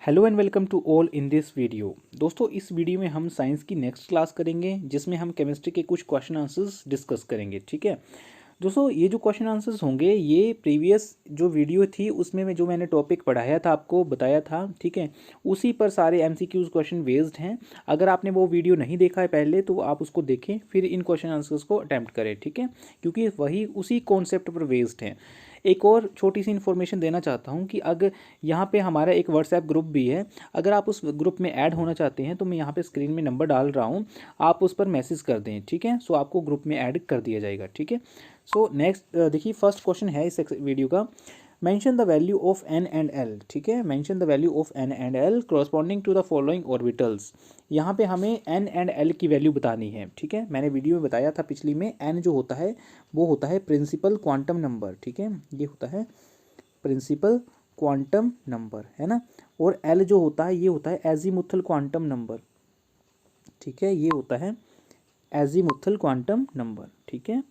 Hello and welcome to all in this video. दोस्तों, इस video में हम साइंस की नेक्स्ट क्लास करेंगे जिसमें हम केमिस्ट्री के कुछ क्वेश्चन आंसर्स डिस्कस करेंगे। ठीक है दोस्तों, ये जो क्वेश्चन आंसर्स होंगे ये प्रीवियस जो वीडियो थी उसमें जो मैंने टॉपिक पढ़ाया था, आपको बताया था, ठीक है, उसी पर सारे एमसीक्यूज क्वेश्चन बेस्ड हैं। अगर आपने वो वीडियो नहीं देखा है पहले तो आप उसको देखें, फिर इन क्वेश्चन आंसर्स को अटैम्प्ट करें। ठीक है, क्योंकि वही उसी कॉन्सेप्ट पर बेस्ड हैं। एक और छोटी सी इन्फॉर्मेशन देना चाहता हूँ कि अगर यहाँ पे हमारा एक व्हाट्सएप ग्रुप भी है, अगर आप उस ग्रुप में ऐड होना चाहते हैं तो मैं यहाँ पे स्क्रीन में नंबर डाल रहा हूँ, आप उस पर मैसेज कर दें। ठीक है, सो आपको ग्रुप में ऐड कर दिया जाएगा। ठीक है, सो नेक्स्ट देखिए, फर्स्ट क्वेश्चन है इस वीडियो का, mention the value of N and L. ठीक है, mention the value of N and L corresponding to the following orbitals. यहाँ पे हमें एन एंड एल की वैल्यू बतानी है। ठीक है, मैंने वीडियो में बताया था पिछली में, एन जो होता है वो होता है प्रिंसिपल क्वांटम नंबर। ठीक है, ये होता है प्रिंसिपल क्वांटम नंबर, है ना। और एल जो होता है ये होता है एजीमुथल क्वांटम नंबर। ठीक है, ये होता है एजीमुथल क्वांटम नंबर। ठीक है,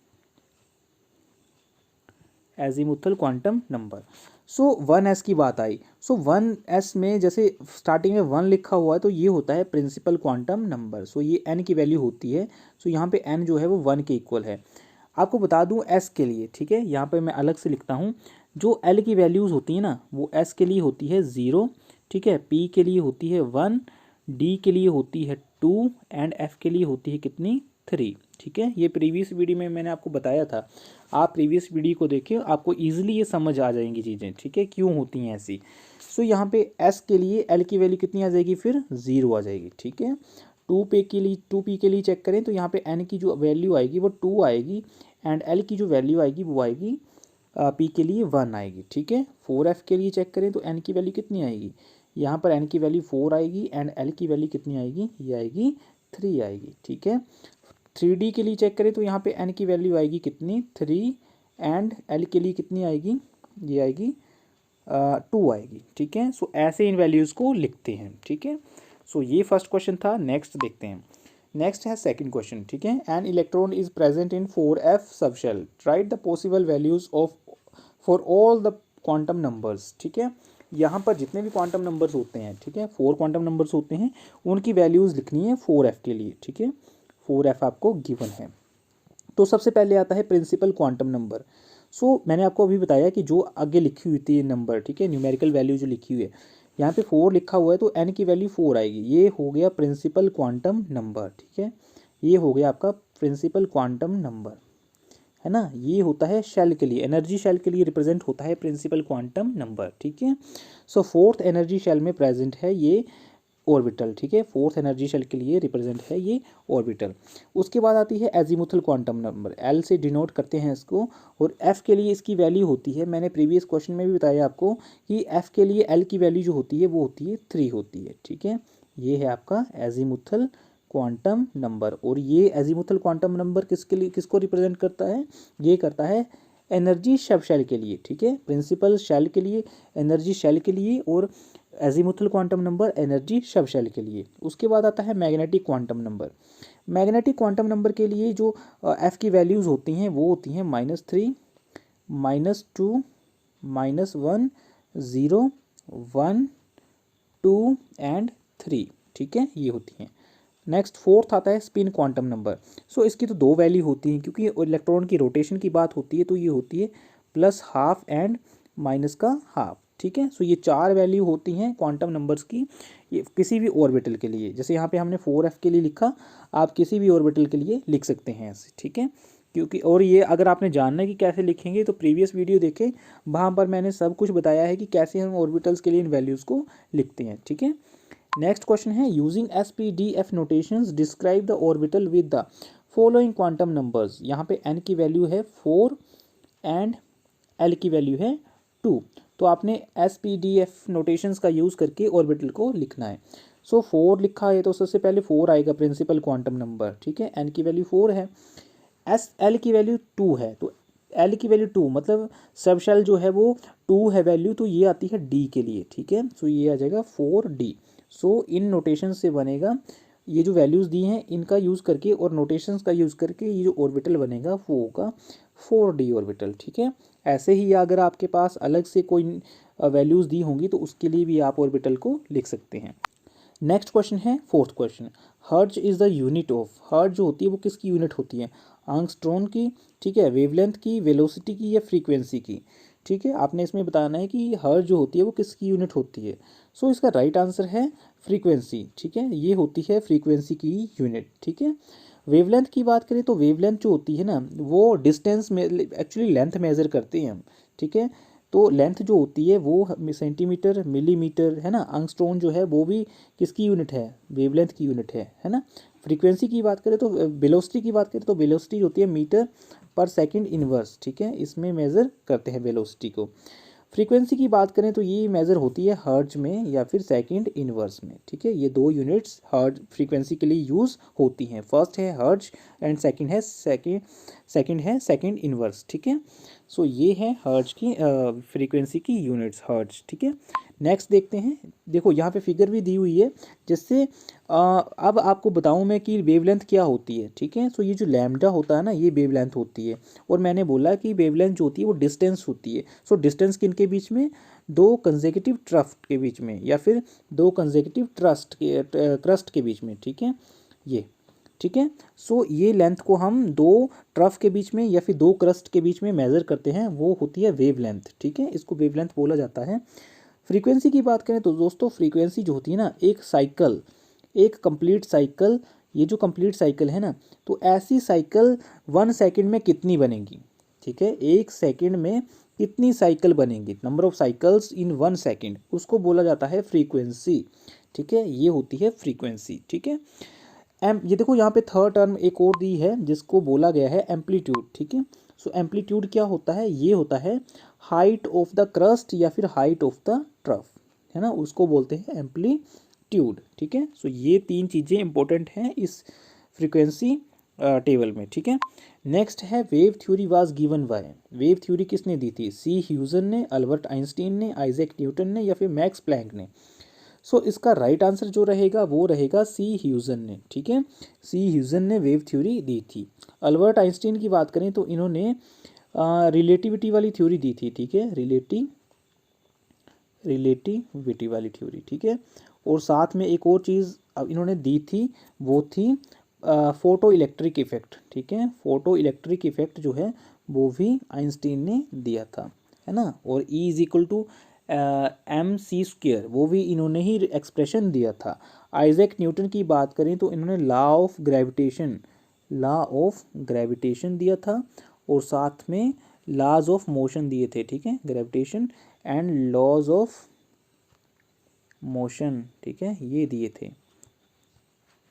एजीमुथल क्वांटम नंबर। सो 1s की बात आई, सो 1s में जैसे स्टार्टिंग में 1 लिखा हुआ है तो ये होता है प्रिंसिपल क्वांटम नंबर। सो ये n की वैल्यू होती है, सो यहाँ पे n जो है वो 1 के इक्वल है। आपको बता दूं s के लिए, ठीक है, यहाँ पे मैं अलग से लिखता हूँ, जो l की वैल्यूज़ होती है ना वो s के लिए होती है 0, ठीक है, p के लिए होती है 1, d के लिए होती है 2 एंड f के लिए होती है कितनी, 3। ठीक है, ये प्रीवियस वीडियो में मैंने आपको बताया था, आप प्रीवियस वीडियो को देखें, आपको इजीली ये समझ आ जाएंगी चीज़ें। ठीक है, क्यों होती हैं ऐसी। सो यहाँ पे s के लिए l की वैल्यू कितनी आ जाएगी, फिर 0 आ जाएगी। ठीक है, 2p के लिए चेक करें तो यहाँ पे n की जो वैल्यू आएगी वो 2 आएगी एंड l की जो वैल्यू आएगी वो आएगी p के लिए 1 आएगी। ठीक है, 4f के लिए चेक करें तो n की वैल्यू कितनी आएगी, यहाँ पर n की वैल्यू 4 आएगी एंड l की वैल्यू कितनी आएगी, ये आएगी 3 आएगी। ठीक है, 3d के लिए चेक करें तो यहाँ पे n की वैल्यू आएगी कितनी, 3 एंड l के लिए कितनी आएगी, ये आएगी 2 आएगी। ठीक है, सो ऐसे इन वैल्यूज़ को लिखते हैं। ठीक है, सो ये फर्स्ट क्वेश्चन था। नेक्स्ट देखते हैं, नेक्स्ट है सेकंड क्वेश्चन। ठीक है, an electron is present in 4f subshell, right the possible values of for all the quantum numbers. ठीक है, यहाँ पर जितने भी क्वांटम नंबर्स होते हैं, ठीक है, 4 क्वांटम नंबर्स होते हैं, उनकी वैल्यूज़ लिखनी है 4f के लिए। ठीक है, 4f आपको गिवन है। तो सबसे पहले आता है प्रिंसिपल क्वांटम नंबर। सो मैंने आपको अभी बताया कि जो आगे लिखी हुई थी नंबर, ठीक है, न्यूमेरिकल वैल्यू जो लिखी हुई है, यहाँ पे 4 लिखा हुआ है तो n की वैल्यू 4 आएगी, ये हो गया प्रिंसिपल क्वांटम नंबर। ठीक है, ये हो गया आपका प्रिंसिपल क्वांटम नंबर, है ना। ये होता है शेल के लिए, एनर्जी शेल के लिए रिप्रेजेंट होता है प्रिंसिपल क्वांटम नंबर। ठीक है, सो फोर्थ एनर्जी शेल में प्रेजेंट है ये ऑर्बिटल। ठीक है, फोर्थ एनर्जी शेल के लिए रिप्रेजेंट है ये ऑर्बिटल। उसके बाद आती है एजीमुथल क्वांटम नंबर, एल से डिनोट करते हैं इसको, और एफ के लिए इसकी वैल्यू होती है, मैंने प्रीवियस क्वेश्चन में भी बताया आपको कि एफ के लिए एल की वैल्यू जो होती है वो होती है 3 होती है। ठीक है, ये है आपका एजीमुथल क्वांटम नंबर। और ये एजीमुथल क्वांटम नंबर किसके लिए, किसको रिप्रेजेंट करता है, ये करता है एनर्जी सब शेल के लिए। ठीक है, प्रिंसिपल शेल के लिए, एनर्जी शेल के लिए, और azimuthal quantum number energy subshell के लिए। उसके बाद आता है magnetic quantum number. Magnetic quantum number के लिए जो एफ की वैल्यूज़ होती हैं वो होती हैं -3, -2, -1, 0, 1, 2 एंड 3। ठीक है, ये होती हैं। नेक्स्ट फोर्थ आता है स्पिन क्वांटम नंबर। सो इसकी तो 2 वैल्यू होती हैं, क्योंकि इलेक्ट्रॉन की रोटेशन की बात होती है तो ये होती है +½ एंड -½ ठीक है, सो ये 4 वैल्यू होती हैं क्वांटम नंबर्स की, ये किसी भी ऑर्बिटल के लिए। जैसे यहाँ पे हमने 4f के लिए लिखा, आप किसी भी ऑर्बिटल के लिए लिख सकते हैं ऐसे। ठीक है, क्योंकि और ये अगर आपने जानना है कि कैसे लिखेंगे तो प्रीवियस वीडियो देखें, वहाँ पर मैंने सब कुछ बताया है कि कैसे हम ऑर्बिटल्स के लिए इन वैल्यूज़ को लिखते हैं। ठीक है, नेक्स्ट क्वेश्चन है using SPDF notations describe the orbital with the following quantum numbers. यहाँ पे n की वैल्यू है 4 एंड l की वैल्यू है 2, तो आपने SPDF नोटेशंस का यूज़ करके ऑर्बिटल को लिखना है। सो 4 लिखा है तो सबसे पहले 4 आएगा प्रिंसिपल क्वांटम नंबर। ठीक है, n की वैल्यू 4 है, l की वैल्यू 2 है, तो l की वैल्यू 2 मतलब सब शेल जो है वो 2 है वैल्यू, तो ये आती है d के लिए। ठीक है, सो ये आ जाएगा 4d। सो इन नोटेशन से बनेगा, ये जो वैल्यूज़ दी हैं इनका यूज़ करके और नोटेशंस का यूज़ करके ये जो ऑर्बिटल बनेगा वो होगा 4d ऑर्बिटल। ठीक है, ऐसे ही अगर आपके पास अलग से कोई वैल्यूज़ दी होंगी तो उसके लिए भी आप ऑर्बिटल को लिख सकते हैं। नेक्स्ट क्वेश्चन है fourth question, hertz is the unit of, hertz जो होती है वो किसकी यूनिट होती है, आंगस्ट्रॉन की, ठीक है, वेवलेंथ की, वेलोसिटी की या फ्रीक्वेंसी की, ठीक है। आपने इसमें बताना है कि हर्ट्ज जो होती है वो किसकी यूनिट होती है। सो इसका राइट आंसर है फ्रीक्वेंसी, ठीक है, ये होती है फ्रीक्वेंसी की यूनिट, ठीक है। वेवलेंथ की बात करें तो वेवलेंथ जो होती है ना वो डिस्टेंस में एक्चुअली लेंथ मेज़र करते हैं हम, ठीक है। तो लेंथ जो होती है वो सेंटीमीटर मिलीमीटर है ना, एंगस्ट्रॉम जो है वो भी किसकी यूनिट है, वेवलेंथ की यूनिट है ना। फ्रीक्वेंसी की बात करें तो वेलोसिटी की बात करें तो वेलोसिटी होती है मीटर पर सेकंड इनवर्स, ठीक है, इसमें मेज़र करते हैं वेलोसिटी को। फ्रीक्वेंसी की बात करें तो ये मेज़र होती है हर्ट्ज में या फिर सेकंड इनवर्स में, ठीक है। ये दो यूनिट्स हर्ट्ज फ्रीक्वेंसी के लिए यूज़ होती हैं, फर्स्ट है हर्ट्ज एंड सेकंड है सेकंड इनवर्स, ठीक है। सो ये है हर्ट्ज की फ्रीक्वेंसी की यूनिट्स हर्ट्ज, ठीक है। नेक्स्ट देखते हैं, देखो यहाँ पे फिगर भी दी हुई है, जिससे अब आपको बताऊँ मैं कि वेवलेंथ क्या होती है, ठीक है। सो ये जो लैम्डा होता है ना ये वेवलेंथ होती है, और मैंने बोला कि वेवलेंथ जो होती है वो डिस्टेंस होती है। सो डिस्टेंस किन के बीच में, दो कंसेक्यूटिव ट्रफ्ट के बीच में या फिर दो कंसेक्यूटिव क्रस्ट के बीच में, ठीक है, ये, ठीक है। सो ये लेंथ को हम दो ट्रफ के बीच में या फिर दो क्रस्ट के बीच में मेज़र करते हैं, वो होती है वेवलेंथ, ठीक है, इसको वेवलेंथ बोला जाता है। फ्रीक्वेंसी की बात करें तो दोस्तों फ्रीक्वेंसी जो होती है ना एक साइकिल, एक कंप्लीट साइकिल, ये जो कंप्लीट साइकिल है ना, तो ऐसी साइकिल 1 सेकंड में कितनी बनेगी, ठीक है, 1 सेकंड में कितनी साइकिल बनेगी, number of cycles in 1 second, उसको बोला जाता है फ्रीक्वेंसी, ठीक है, ये होती है फ्रीक्वेंसी, ठीक है। ये देखो यहाँ पे थर्ड टर्म एक और दी है जिसको बोला गया है एम्पलीट्यूड, ठीक है। सो एम्पलीट्यूड क्या होता है, ये होता है हाइट ऑफ द क्रस्ट या फिर हाइट ऑफ द ट्रफ, है ना, उसको बोलते हैं एम्पलीट्यूड, ठीक है। सो ये तीन चीज़ें इंपॉर्टेंट हैं इस फ्रीक्वेंसी टेबल में, ठीक है। नेक्स्ट है wave theory was given by, wave theory किसने दी थी, सी ह्यूजन ने, अल्बर्ट आइंस्टीन ने, आइजैक न्यूटन ने या फिर मैक्स प्लैंक ने। सो इसका राइट आंसर जो रहेगा वो रहेगा सी ह्यूजन ने, ठीक है, सी ह्यूजन ने वेव थ्योरी दी थी। अल्बर्ट आइंस्टीन की बात करें तो इन्होंने रिलेटिविटी वाली थ्योरी दी थी, ठीक है, रिलेटिविटी वाली थ्योरी, ठीक है। और साथ में एक और चीज़ इन्होंने दी थी, वो थी फोटो इलेक्ट्रिक इफेक्ट, ठीक है, फोटो इलेक्ट्रिक इफेक्ट जो है वो भी आइंस्टीन ने दिया था, है ना। और E is equal to mc², वो भी इन्होंने ही एक्सप्रेशन दिया था। आइजैक न्यूटन की बात करें तो इन्होंने लॉ ऑफ ग्रेविटेशन दिया था, और साथ में लॉज ऑफ मोशन दिए थे, ठीक है, gravitation and laws of motion, ठीक है, ये दिए थे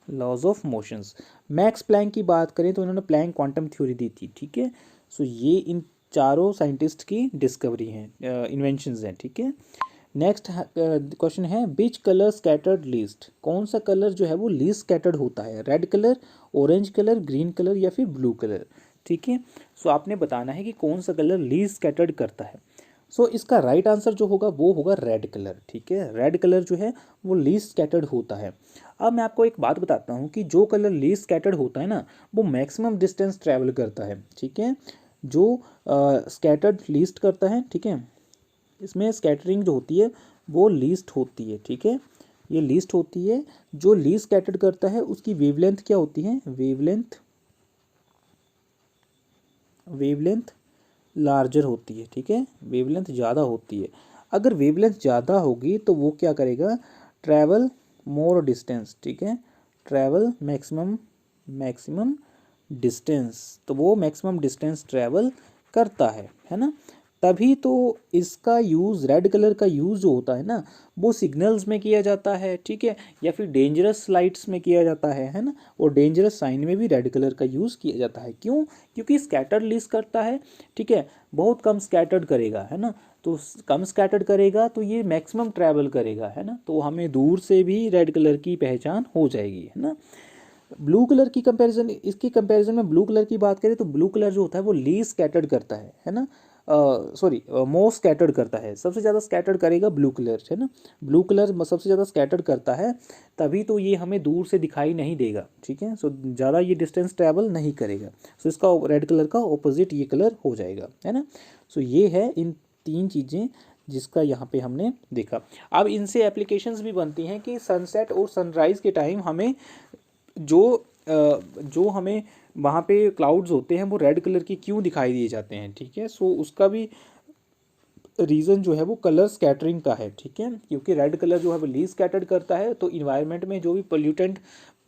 laws of motions. Max Planck की बात करें तो इन्होंने प्लैंक क्वांटम थ्योरी दी थी, ठीक है। सो ये इन चारों साइंटिस्ट की डिस्कवरी हैं, इन्वेंशंस हैं, ठीक है। नेक्स्ट क्वेश्चन है बिच कलर स्कैटर्ड लीस्ट, कौन सा कलर जो है वो लीस्ट स्कैटर्ड होता है, red colour, orange colour, green colour या फिर ब्लू कलर, ठीक है। सो आपने बताना है कि कौन सा कलर लीस्ट स्कैटर्ड करता है। सो इसका राइट आंसर जो होगा वो होगा रेड कलर, ठीक है, रेड कलर जो है वो लीस्ट स्कैटर्ड होता है। अब मैं आपको एक बात बताता हूँ कि जो कलर लीस्ट स्कैटर्ड होता है ना वो मैक्सिमम डिस्टेंस ट्रैवल करता है, ठीक है, जो स्कैटर्ड लीस्ट करता है, ठीक है, इसमें स्कैटरिंग जो होती है वो लीस्ट होती है, ठीक है, ये लीस्ट होती है। जो लीस्ट स्कैटर्ड करता है उसकी वेवलेंथ क्या होती है, वेवलेंथ लार्जर होती है, ठीक है, वेवलेंथ ज़्यादा होती है। अगर वेवलेंथ ज़्यादा होगी तो वो क्या करेगा, ट्रैवल मोर डिस्टेंस, ठीक है, ट्रैवल मैक्सिमम डिस्टेंस, तो वो मैक्सिमम डिस्टेंस ट्रैवल करता है ना। तभी तो इसका यूज़, रेड कलर का यूज़ जो होता है ना वो सिग्नल्स में किया जाता है, ठीक है, या फिर डेंजरस लाइट्स में किया जाता है ना, और डेंजरस साइन में भी रेड कलर का यूज़ किया जाता है। क्यों, क्योंकि स्कैटर्ड लीस्ट करता है, ठीक है, बहुत कम स्कैटर्ड करेगा, है ना, तो कम स्कैटर्ड करेगा तो ये मैक्सिमम ट्रैवल करेगा, है ना, तो हमें दूर से भी रेड कलर की पहचान हो जाएगी, है ना। ब्लू कलर की कंपैरिजन, इसकी कंपैरिजन में ब्लू कलर की बात करें तो ब्लू कलर जो होता है वो लीस्ट स्कैटर्ड करता है ना, सॉरी मोस्ट स्कैटर्ड करता है, सबसे ज़्यादा स्कैटर्ड करेगा ब्लू कलर, है ना, ब्लू कलर सबसे ज़्यादा स्कैटर्ड करता है, तभी तो ये हमें दूर से दिखाई नहीं देगा, ठीक है। सो ज़्यादा ये डिस्टेंस ट्रैवल नहीं करेगा, सो इसका रेड कलर का ऑपोजिट ये कलर हो जाएगा, है ना। सो ये है इन तीन चीज़ें जिसका यहाँ पे हमने देखा। अब इनसे एप्लीकेशंस भी बनती हैं कि सनसेट और सनराइज़ के टाइम हमें जो हमें वहाँ पे क्लाउड्स होते हैं वो रेड कलर की क्यों दिखाई दिए जाते हैं, ठीक है। सो उसका भी रीज़न जो है वो कलर स्कैटरिंग का है, ठीक है, क्योंकि रेड कलर जो है वो लीस्ट स्कैटर्ड करता है, तो इन्वायरमेंट में जो भी पोल्यूटेंट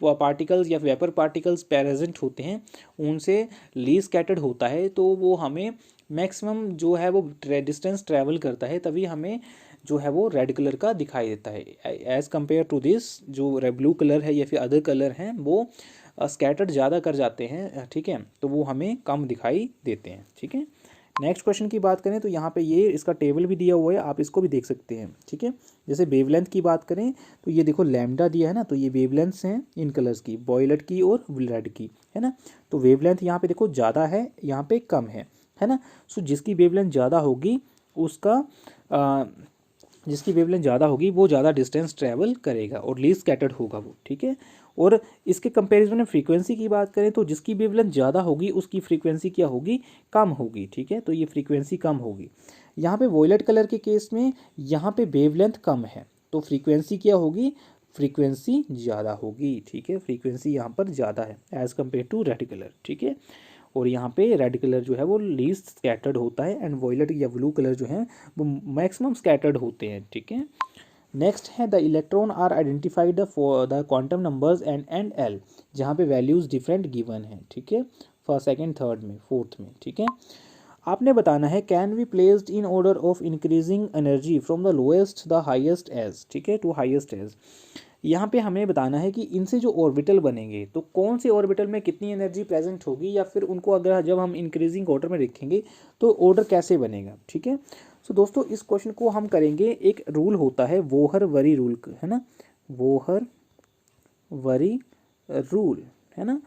पार्टिकल्स या वेपर पार्टिकल्स प्रेजेंट होते हैं उनसे लीस्ट स्कैटर्ड होता है, तो वो हमें मैक्सिमम जो है वो डिस्टेंस ट्रैवल करता है, तभी हमें जो है वो रेड कलर का दिखाई देता है एज़ कम्पेयर टू दिस जो रेड ब्लू कलर है या फिर अदर कलर हैं वो स्कैटर्ड ज़्यादा कर जाते हैं, ठीक है, तो वो हमें कम दिखाई देते हैं, ठीक है। नेक्स्ट क्वेश्चन की बात करें तो यहाँ पे ये इसका टेबल भी दिया हुआ है, आप इसको भी देख सकते हैं, ठीक है। जैसे वेवलेंथ की बात करें तो ये देखो लैम्डा दिया है ना, तो ये वेवलेंथ्स हैं इन कलर्स की, वॉयलेट की और रेड की, है ना। तो वेवलेंथ यहाँ पे देखो ज़्यादा है, यहाँ पे कम है ना। सो जिसकी वेवलेंथ ज़्यादा होगी उसका जिसकी वेवलेंथ ज़्यादा होगी वो ज़्यादा डिस्टेंस ट्रैवल करेगा और लीस्ट स्कैटर्ड होगा वो, ठीक है। और इसके कंपैरिजन में फ्रीक्वेंसी की बात करें तो जिसकी वेवलेंथ ज़्यादा होगी उसकी फ्रीक्वेंसी क्या होगी, कम होगी, ठीक है, तो ये फ्रीक्वेंसी कम होगी। यहाँ पे वॉयलेट कलर के केस में यहाँ पे वेवलेंथ कम है तो फ्रीक्वेंसी क्या होगी, फ्रीक्वेंसी ज़्यादा होगी, ठीक है, फ्रीक्वेंसी यहाँ पर ज़्यादा है as compare to red colour, ठीक है। और यहाँ पे रेड कलर जो है वो लीस्ट स्कैटर्ड होता है एंड वॉयलेट या ब्लू कलर जो है वो मैक्सिमम स्कैटर्ड होते हैं, ठीक है। नेक्स्ट है the electron are identified for the quantum numbers and L, जहाँ पे वैल्यूज़ डिफरेंट गिवन है, ठीक है, फर्स्ट सेकंड थर्ड में फोर्थ में, ठीक है। आपने बताना है can be placed in order of increasing energy from the lowest the highest as, ठीक है, टू हाईएस्ट एज। यहाँ पे हमें बताना है कि इनसे जो ऑर्बिटल बनेंगे तो कौन से ऑर्बिटल में कितनी एनर्जी प्रेजेंट होगी, या फिर उनको अगर जब हम इंक्रीजिंग ऑर्डर में रखेंगे तो ऑर्डर कैसे बनेगा, ठीक है। सो दोस्तों इस क्वेश्चन को हम करेंगे, एक रूल होता है वोहर वरी रूल, है ना, वोहर वरी रूल, है ना।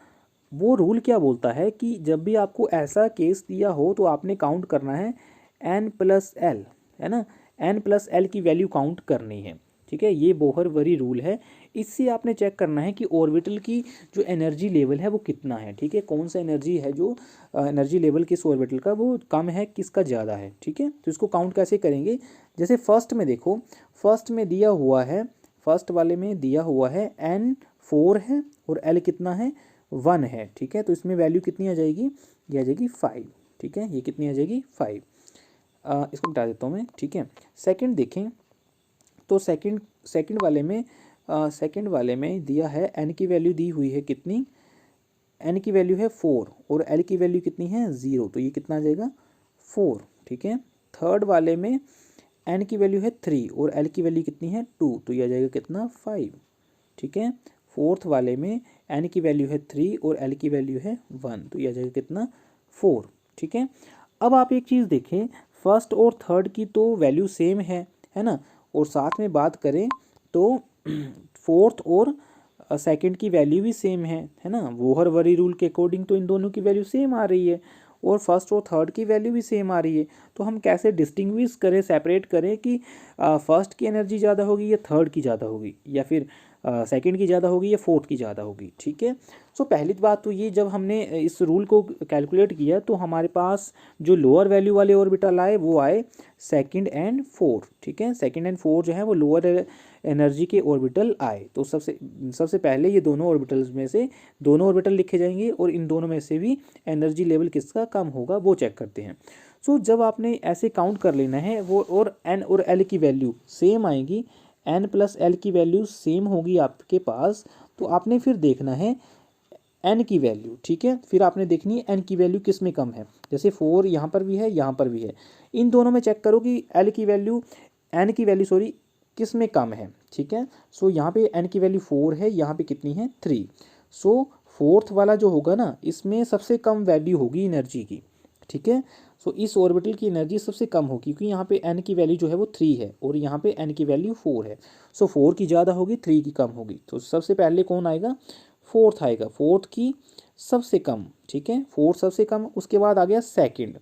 वो रूल क्या बोलता है कि जब भी आपको ऐसा केस दिया हो तो आपने काउंट करना है n+l, है ना, n+l की वैल्यू काउंट करनी है, ठीक है, ये बोहर वरी रूल है। इससे आपने चेक करना है कि ऑर्बिटल की जो एनर्जी लेवल है वो कितना है, ठीक है, कौन सा एनर्जी है जो एनर्जी लेवल किस ऑर्बिटल का वो कम है किसका ज़्यादा है, ठीक है। तो इसको काउंट कैसे करेंगे, जैसे फर्स्ट में देखो, फर्स्ट में दिया हुआ है, फर्स्ट वाले में दिया हुआ है n4 है और l कितना है 1 है, ठीक है, तो इसमें वैल्यू कितनी आ जाएगी, ये आ जाएगी 5, ठीक है, ये कितनी आ जाएगी 5। इसको बता देता हूँ मैं, ठीक है। सेकंड देखें तो सेकंड वाले में दिया है n की वैल्यू दी हुई है कितनी, n की वैल्यू है 4 और l की वैल्यू कितनी है 0, तो ये कितना आ जाएगा 4, ठीक है। थर्ड वाले में n की वैल्यू है 3 और l की वैल्यू कितनी है 2, तो ये आ जाएगा कितना 5, ठीक है। फोर्थ वाले में n की वैल्यू है 3 और l की वैल्यू है 1, तो ये आ जाएगा कितना 4, ठीक है। अब आप एक चीज़ देखें, फर्स्ट और थर्ड की तो वैल्यू सेम है ना, और साथ में बात करें तो फोर्थ और सेकंड की वैल्यू भी सेम है ना, वोहर वरी रूल के अकॉर्डिंग तो इन दोनों की वैल्यू सेम आ रही है और फर्स्ट और थर्ड की वैल्यू भी सेम आ रही है। तो हम कैसे डिस्टिंग्विश करें, सेपरेट करें कि फर्स्ट की एनर्जी ज़्यादा होगी या थर्ड की ज़्यादा होगी, या फिर सेकंड की ज़्यादा होगी या फोर्थ की ज़्यादा होगी, ठीक है। सो पहली बात तो ये, जब हमने इस रूल को कैलकुलेट किया तो हमारे पास जो लोअर वैल्यू वाले ऑर्बिटल आए वो आए सेकंड एंड फोर्थ, ठीक है, सेकंड एंड फोर्थ जो है वो लोअर एनर्जी के ऑर्बिटल आए। तो सबसे पहले ये दोनों ऑर्बिटल्स में से दोनों ऑर्बिटल लिखे जाएंगे और इन दोनों में से भी एनर्जी लेवल किसका कम होगा वो चेक करते हैं। सो जब आपने ऐसे काउंट कर लेना है वो, और n और l की वैल्यू सेम आएंगी, n+l की वैल्यू सेम होगी आपके पास, तो आपने फिर देखना है n की वैल्यू, ठीक है, फिर आपने देखनी है n की वैल्यू किस में कम है, जैसे 4 यहाँ पर भी है यहाँ पर भी है, इन दोनों में चेक करो कि n की वैल्यू किस में कम है, ठीक है। सो यहाँ पे n की वैल्यू 4 है, यहाँ पे कितनी है 3, सो फोर्थ वाला जो होगा ना इसमें सबसे कम वैल्यू होगी एनर्जी की, ठीक है। सो इस ऑर्बिटल की एनर्जी सबसे कम होगी क्योंकि यहाँ पे n की वैल्यू जो है वो 3 है और यहाँ पे n की वैल्यू 4 है। सो 4 की ज़्यादा होगी 3 की कम होगी, तो सबसे पहले कौन आएगा, फोर्थ आएगा, फोर्थ की सबसे कम, ठीक है, फोर्थ सबसे कम, उसके बाद आ गया सेकंड,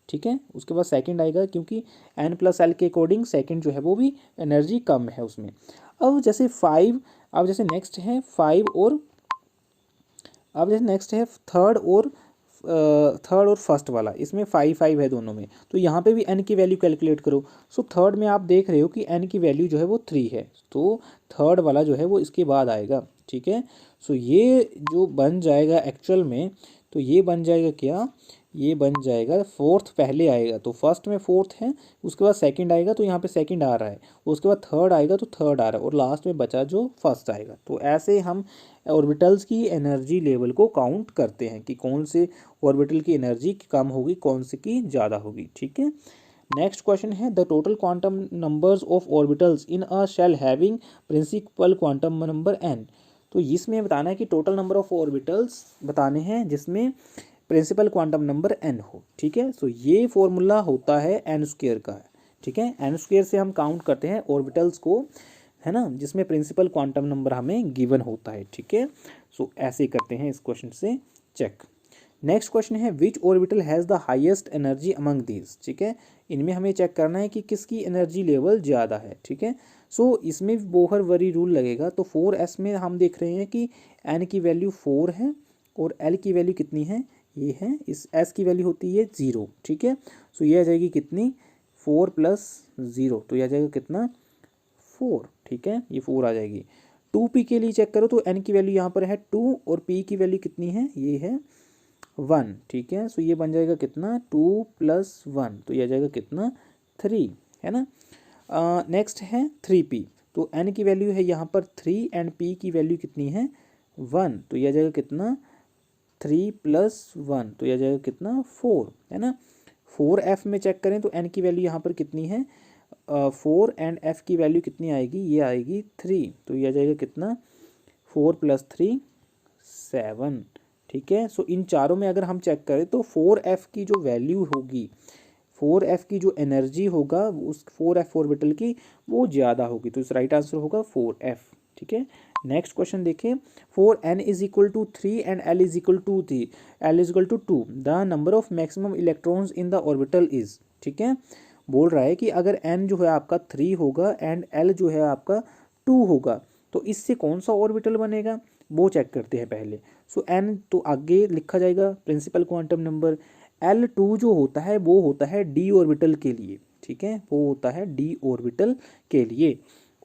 ठीक है, उसके बाद सेकंड आएगा क्योंकि n+l के अकॉर्डिंग सेकंड जो है वो भी एनर्जी कम है उसमें। अब जैसे 5, अब जैसे नेक्स्ट है 5 और अब जैसे नेक्स्ट है थर्ड और थर्ड और फर्स्ट वाला, इसमें 5 है दोनों में, तो यहाँ पे भी n की वैल्यू कैलकुलेट करो। सो थर्ड में आप देख रहे हो कि n की वैल्यू जो है वो 3 है, तो थर्ड वाला जो है वो इसके बाद आएगा, ठीक है। सो ये जो बन जाएगा एक्चुअल में, तो ये बन जाएगा क्या, ये बन जाएगा फोर्थ पहले आएगा, तो फर्स्ट में फोर्थ है, उसके बाद सेकंड आएगा तो यहाँ पे सेकंड आ रहा है, उसके बाद थर्ड आएगा तो थर्ड आ रहा है, और लास्ट में बचा जो फर्स्ट आएगा। तो ऐसे हम ऑर्बिटल्स की एनर्जी लेवल को काउंट करते हैं कि कौन से ऑर्बिटल की एनर्जी कम होगी, कौन से की ज़्यादा होगी, ठीक है। नेक्स्ट क्वेश्चन है the total quantum numbers of orbitals in a shell having principal quantum number n। तो इसमें बताना है कि टोटल नंबर ऑफ ऑर्बिटल्स बताने हैं जिसमें प्रिंसिपल क्वांटम नंबर n हो, ठीक है। सो ये फॉर्मूला होता है n स्क्वेयर का है, ठीक है। n स्क्वेयर से हम काउंट करते हैं ऑर्बिटल्स को, है ना, जिसमें प्रिंसिपल क्वांटम नंबर हमें गिवन होता है, ठीक है। सो ऐसे करते हैं इस क्वेश्चन से चेक। नेक्स्ट क्वेश्चन है which orbital has the highest energy among these, ठीक है। इनमें हमें चेक करना है कि किसकी एनर्जी लेवल ज़्यादा है, ठीक है। सो इसमें बोहर वरी रूल लगेगा, तो 4s में हम देख रहे हैं कि n की वैल्यू 4 है और l की वैल्यू कितनी है, ये है, इस s की वैल्यू होती है 0, ठीक है। सो ये आ जाएगी कितनी, 4 + 0, तो ये आ जाएगा कितना, 4, ठीक है, ये 4 आ जाएगी। 2p के लिए चेक करो तो n की वैल्यू यहाँ पर है 2 और p की वैल्यू कितनी है, ये है 1, ठीक है। सो ये बन जाएगा कितना, 2 + 1, तो ये आ जाएगा कितना, 3, है ना। नेक्स्ट है 3p, तो n की वैल्यू है यहाँ पर 3 एंड p की वैल्यू कितनी है 1, तो ये आ जाएगा कितना, 3 + 1, तो यह जाएगा कितना, 4, है ना। 4f में चेक करें तो n की वैल्यू यहाँ पर कितनी है 4 एंड f की वैल्यू कितनी आएगी, ये आएगी 3, तो यह जाएगा कितना, 4 + 3 7, ठीक है। सो इन चारों में अगर हम चेक करें तो 4f की जो वैल्यू होगी, 4f की जो एनर्जी होगा उस 4f ऑर्बिटल की वो ज़्यादा होगी, तो इस राइट आंसर होगा 4f, ठीक है। नेक्स्ट क्वेश्चन देखिए, for n = 3 and l = 2 the number of maximum electrons in the orbital is, ठीक है। बोल रहा है कि अगर n जो है आपका 3 होगा एंड l जो है आपका 2 होगा, तो इससे कौन सा ऑर्बिटल बनेगा वो चेक करते हैं पहले। सो n तो आगे लिखा जाएगा प्रिंसिपल क्वांटम नंबर, L2 जो होता है वो होता है d ऑर्बिटल के लिए, ठीक है, वो होता है d ऑर्बिटल के लिए।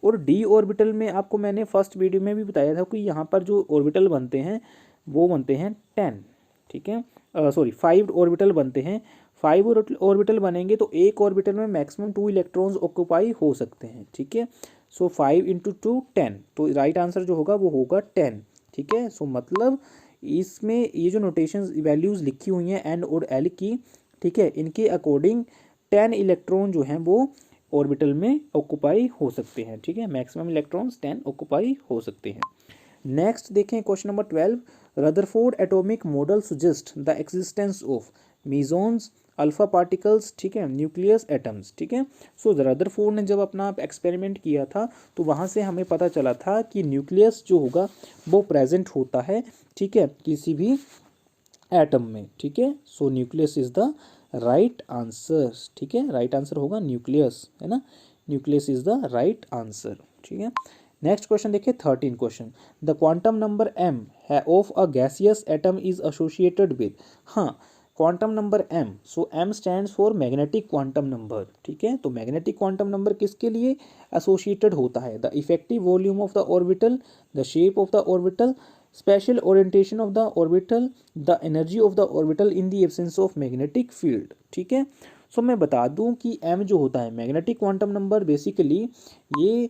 और डी ऑर्बिटल में आपको मैंने फर्स्ट वीडियो में भी बताया था कि यहाँ पर जो ऑर्बिटल बनते हैं वो बनते हैं 10, ठीक है, सॉरी 5 ऑर्बिटल बनते हैं। 5 ऑर्बिटल बनेंगे तो एक ऑर्बिटल में मैक्सिमम 2 इलेक्ट्रॉन्स ऑक्यूपाई हो सकते हैं, ठीक है। सो 5 × 2 10, तो राइट आंसर जो होगा वो होगा 10, ठीक है। सो मतलब इसमें ये जो नोटेशंस वैल्यूज़ लिखी हुई हैं एन और एल की, ठीक है, इनके अकॉर्डिंग 10 इलेक्ट्रॉन जो हैं वो ऑर्बिटल में ऑक्यूपाई हो सकते हैं, ठीक है, मैक्सिमम इलेक्ट्रॉन्स 10 ऑक्यूपाई हो सकते हैं। नेक्स्ट देखें question number 12, Rutherford atomic model suggest the existence of mesons, alpha particles, ठीक है, न्यूक्लियस एटम्स, ठीक है। सो रदरफोर्ड ने जब अपना एक्सपेरिमेंट किया था तो वहाँ से हमें पता चला था कि न्यूक्लियस जो होगा वो प्रेजेंट होता है, ठीक है, किसी भी एटम में, ठीक है। So nucleus is the right answer, ठीक है, राइट आंसर होगा न्यूक्लियस, है ना, nucleus is the right answer, ठीक है। नेक्स्ट क्वेश्चन देखिए 13 question, the quantum number m of a gaseous atom is associated with, हाँ, quantum number m, so m stands for magnetic quantum number, ठीक है। तो मैग्नेटिक क्वांटम नंबर किसके लिए associated होता है, the effective volume of the orbital, the shape of the orbital, special orientation of the orbital, the energy of the orbital in the absence of magnetic field, ठीक है। सो मैं बता दूं कि m जो होता है मैग्नेटिक क्वांटम नंबर, बेसिकली ये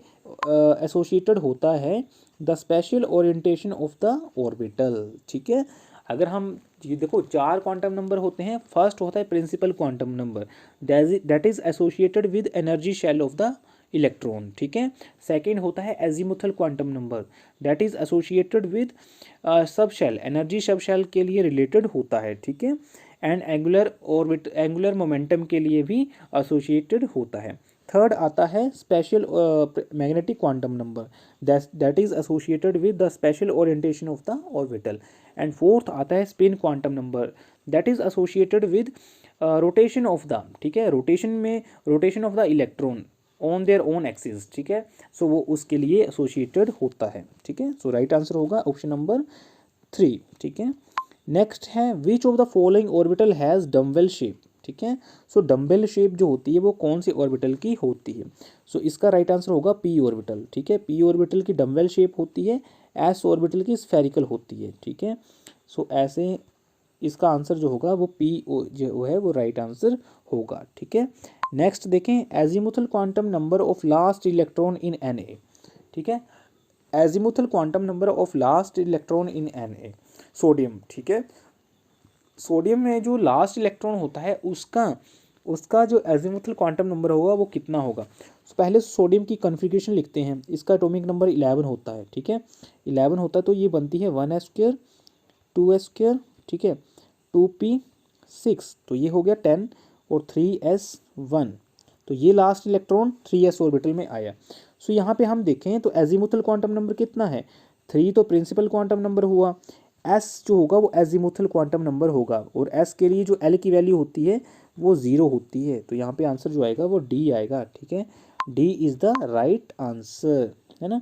एसोसिएटेड होता है the special orientation of the orbital, ठीक है। अगर हम ये देखो 4 क्वांटम नंबर होते हैं, फर्स्ट होता है principal quantum number, that is associated with energy shell of the electron, ठीक है। सेकेंड होता है azimuthal quantum number, that is associated with subshell, energy subshell के लिए रिलेटेड होता है, ठीक है। एंड एंगुलर मोमेंटम के लिए भी एसोसिएटेड होता है। थर्ड आता है special magnetic quantum number, that is associated with the special orientation of the orbital. And fourth आता है spin quantum number, that is associated with rotation of the, ठीक है, rotation of the electron on their own axis, ठीक है। सो वो उसके लिए associated होता है, ठीक है। सो राइट आंसर होगा ऑप्शन नंबर 3, ठीक है। नेक्स्ट है which of the following orbital has dumbbell shape, ठीक है। सो डम्बेल शेप जो होती है वो कौन सी ऑर्बिटल की होती है। सो इसका राइट आंसर होगा पी ऑर्बिटल, ठीक है। पी ऑर्बिटल की डम्बेल शेप होती है, एस ऑर्बिटल की स्फेरिकल होती है, ठीक है। सो ऐसे इसका आंसर जो होगा वो पी जो है वो राइट आंसर होगा, ठीक है। नेक्स्ट देखें, azimuthal quantum number of last electron in N A, ठीक है। Azimuthal quantum number of last electron in N A, sodium, ठीक है। सोडियम में जो लास्ट इलेक्ट्रॉन होता है उसका उसका जो एजीमुथल क्वांटम नंबर होगा वो कितना होगा। तो पहले सोडियम की कॉन्फ़िगरेशन लिखते हैं। इसका एटॉमिक नंबर 11 होता है, ठीक है। 11 होता है तो ये बनती है 1s², 2s², ठीक है, 2p6, तो ये हो गया 10 और 3s1, तो ये लास्ट इलेक्ट्रॉन 3s ऑर्बिटल में आया। सो यहाँ पे हम देखें तो एजीमुथल क्वांटम नंबर कितना है, 3 तो प्रिंसिपल क्वांटम नंबर हुआ, एस जो होगा वो एजीमुथल क्वांटम नंबर होगा, और एस के लिए जो एल की वैल्यू होती है वो 0 होती है। तो यहाँ पे आंसर जो आएगा वो डी आएगा, ठीक है। D is the right answer, है ना।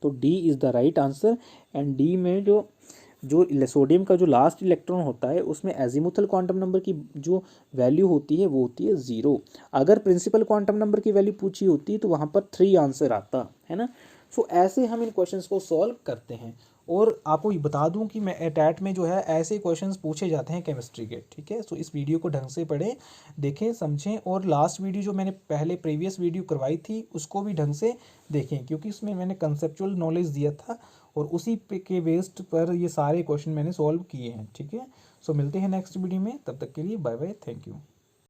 तो D is the right answer. And D में जो जो सोडियम का जो लास्ट इलेक्ट्रॉन होता है उसमें एजीमुथल क्वांटम नंबर की जो वैल्यू होती है वो होती है 0। अगर प्रिंसिपल क्वांटम नंबर की वैल्यू पूछी होती तो वहाँ पर 3 आंसर आता, है ना। सो ऐसे हम इन क्वेश्चंस को सॉल्व करते हैं। और आपको ये बता दूं कि मैं टैट में जो है ऐसे क्वेश्चंस पूछे जाते हैं केमिस्ट्री के, ठीक है। सो इस वीडियो को ढंग से पढ़ें, देखें, समझें, और लास्ट वीडियो जो मैंने पहले प्रीवियस वीडियो करवाई थी उसको भी ढंग से देखें, क्योंकि उसमें मैंने कंसेप्चुअल नॉलेज दिया था और उसी पे के बेस्ड पर ये सारे क्वेश्चन मैंने सॉल्व किए हैं, ठीक है। सो मिलते हैं नेक्स्ट वीडियो में, तब तक के लिए बाय बाय, थैंक यू।